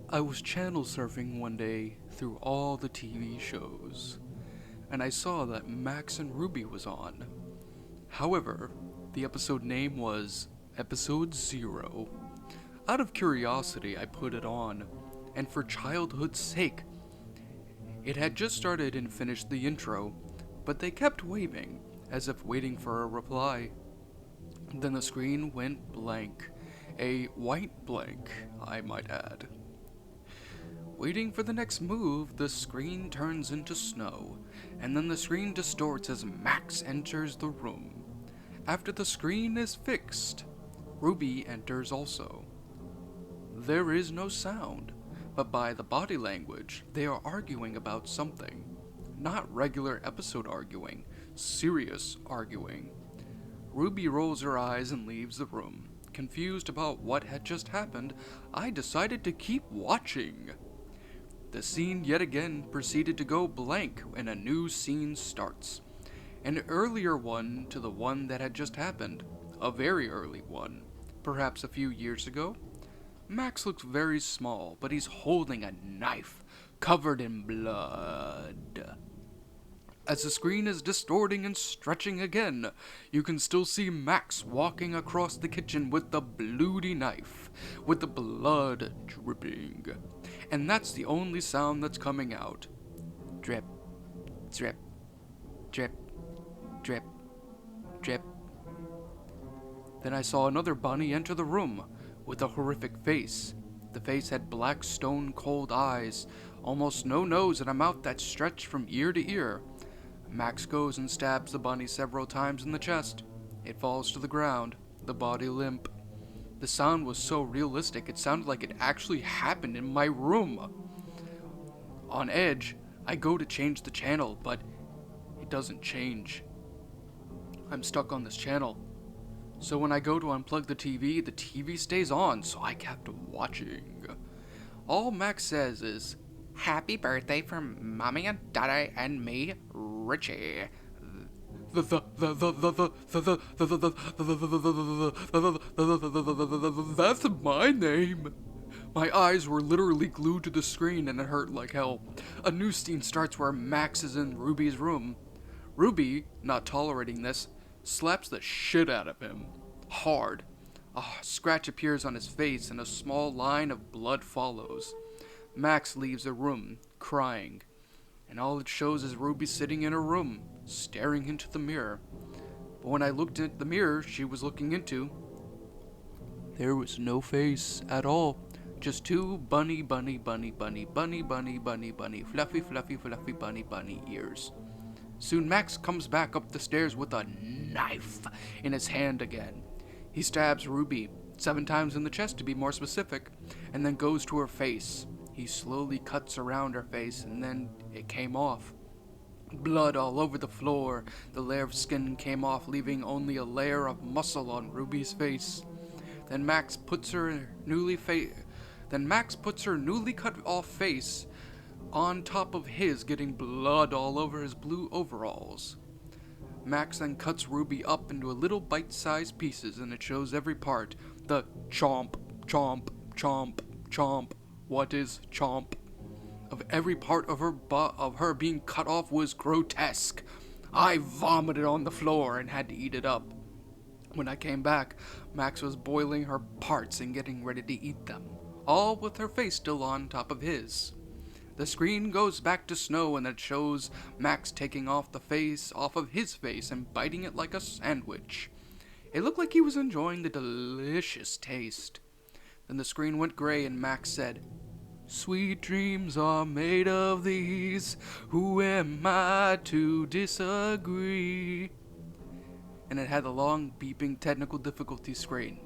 I was channel surfing one day through all the TV shows, and I saw that Max and Ruby was on. However, the episode name was Episode 0. Out of curiosity, I put it on, and for childhood's sake, it had just started and finished the intro, but they kept waving, as if waiting for a reply. Then the screen went blank. A white blank, I might add. Waiting for the next move, the screen turns into snow, and then the screen distorts as Max enters the room. After the screen is fixed, Ruby enters also. There is no sound, but by the body language, they are arguing about something. Not regular episode arguing, serious arguing. Ruby rolls her eyes and leaves the room. Confused about what had just happened, I decided to keep watching. The scene yet again proceeded to go blank and a new scene starts. An earlier one to the one that had just happened. A very early one. Perhaps a few years ago. Max looks very small, but he's holding a knife, covered in blood. As the screen is distorting and stretching again, you can still see Max walking across the kitchen with the bloody knife, with the blood dripping. And that's the only sound that's coming out. Drip, drip, drip, drip, drip. Then I saw another bunny enter the room, with a horrific face. The face had black stone-cold eyes, almost no nose and a mouth that stretched from ear to ear. Max goes and stabs the bunny several times in the chest. It falls to the ground, the body limp. The sound was so realistic, it sounded like it actually happened in my room. On edge, I go to change the channel, but it doesn't change. I'm stuck on this channel. So when I go to unplug the TV stays on, so I kept watching. All Max says is, "Happy birthday from Mommy and Daddy and me, Richie." That's my name. My eyes were literally glued to the screen and it hurt like hell. A new scene starts where Max is in Ruby's room. Ruby, not tolerating this, slaps the shit out of him. Hard. A scratch appears on his face and a small line of blood follows. Max leaves the room, crying, and all it shows is Ruby sitting in her room, staring into the mirror. But when I looked at the mirror she was looking into, there was no face at all. Just two bunny, fluffy bunny ears. Soon Max comes back up the stairs with a knife in his hand again. He stabs Ruby 7 times in the chest to be more specific, and then goes to her face. He slowly cuts around her face, and then it came off. Blood all over the floor. The layer of skin came off, leaving only a layer of muscle on Ruby's face. Then Max puts her newly cut off face on top of his, getting blood all over his blue overalls. Max then cuts Ruby up into little bite-sized pieces, and it shows every part. The chomp, chomp, chomp, chomp. What is chomp? Of every part of her being cut off was grotesque. I vomited on the floor and had to eat it up. When I came back, Max was boiling her parts and getting ready to eat them, all with her face still on top of his. The screen goes back to snow and it shows Max taking off the face off of his face and biting it like a sandwich. It looked like he was enjoying the delicious taste. Then the screen went gray and Max said, "Sweet dreams are made of these. Who am I to disagree?" And it had a long beeping technical difficulty screen.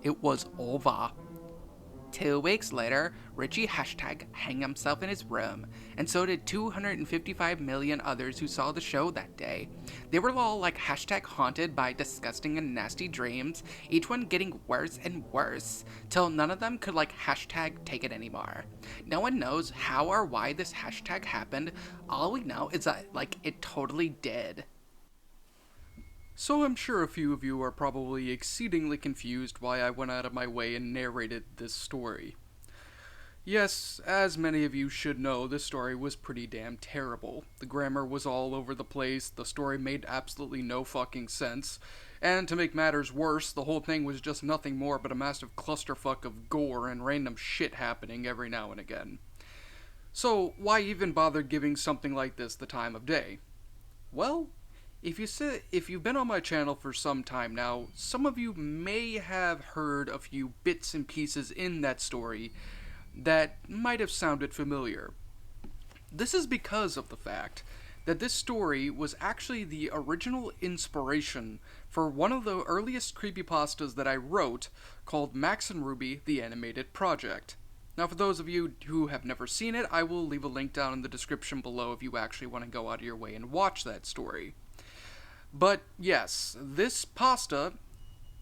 It was over. 2 weeks later, Richie hang himself in his room, and so did 255 million others who saw the show that day. They were all like haunted by disgusting and nasty dreams, each one getting worse and worse, till none of them could take it anymore. No one knows how or why this hashtag happened. All we know is that it totally did. So I'm sure a few of you are probably exceedingly confused why I went out of my way and narrated this story. Yes, as many of you should know, this story was pretty damn terrible. The grammar was all over the place, the story made absolutely no fucking sense, and to make matters worse, the whole thing was just nothing more but a massive clusterfuck of gore and random shit happening every now and again. So, why even bother giving something like this the time of day? Well, if you've been on my channel for some time now, some of you may have heard a few bits and pieces in that story that might have sounded familiar. This is because of the fact that this story was actually the original inspiration for one of the earliest creepypastas that I wrote called Max and Ruby the Animated Project. Now, for those of you who have never seen it, I will leave a link down in the description below if you actually want to go out of your way and watch that story. But yes, this pasta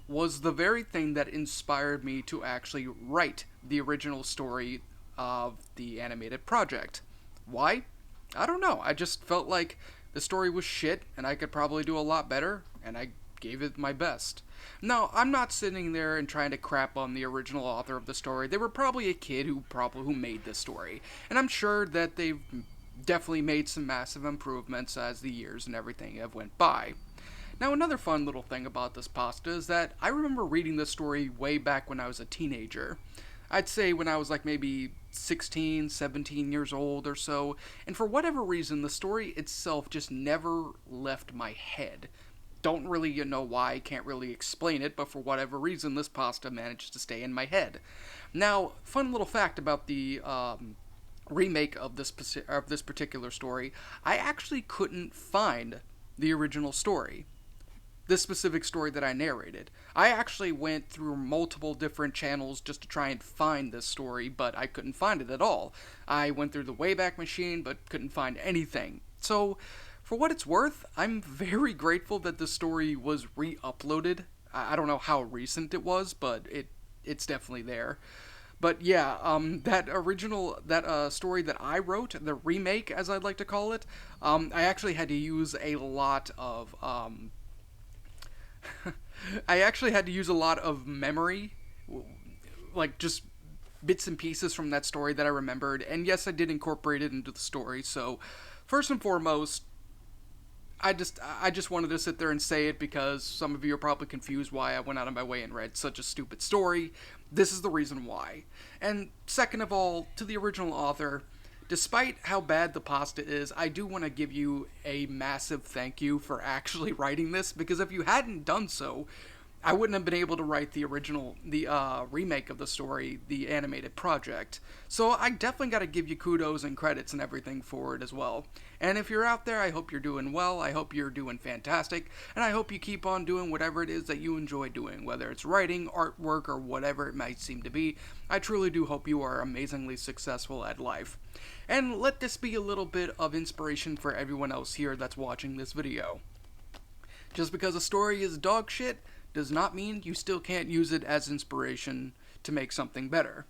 was the very thing that inspired me to actually write the original story of the animated project. Why? I don't know. I just felt like the story was shit and I could probably do a lot better, and I gave it my best. Now, I'm not sitting there and trying to crap on the original author of the story. They were probably a kid who made this story, and I'm sure that they've definitely made some massive improvements as the years and everything have went by. Now, another fun little thing about this pasta is that I remember reading this story way back when I was a teenager. I'd say when I was like maybe 16, 17 years old or so, and for whatever reason, the story itself just never left my head. Don't really know why, can't really explain it, but for whatever reason, this pasta managed to stay in my head. Now, fun little fact about the remake of this particular story, I actually couldn't find the original story. This specific story that I narrated. I actually went through multiple different channels just to try and find this story, but I couldn't find it at all. I went through the Wayback Machine, but couldn't find anything. So, for what it's worth, I'm very grateful that this story was re-uploaded. I don't know how recent it was, but it's definitely there. But yeah, that story that I wrote, the remake, as I'd like to call it, I actually had to use a lot of I actually had to use a lot of memory, like just bits and pieces from that story that I remembered, and yes, I did incorporate it into the story. So, first and foremost, I just wanted to sit there and say it because some of you are probably confused why I went out of my way and read such a stupid story. This is the reason why. And second of all, to the original author, despite how bad the pasta is, I do want to give you a massive thank you for actually writing this, because if you hadn't done so, I wouldn't have been able to write the remake of the story, the animated project. So I definitely got to give you kudos and credits and everything for it as well. And if you're out there, I hope you're doing well, I hope you're doing fantastic, and I hope you keep on doing whatever it is that you enjoy doing, whether it's writing, artwork, or whatever it might seem to be. I truly do hope you are amazingly successful at life. And let this be a little bit of inspiration for everyone else here that's watching this video. Just because a story is dog shit does not mean you still can't use it as inspiration to make something better.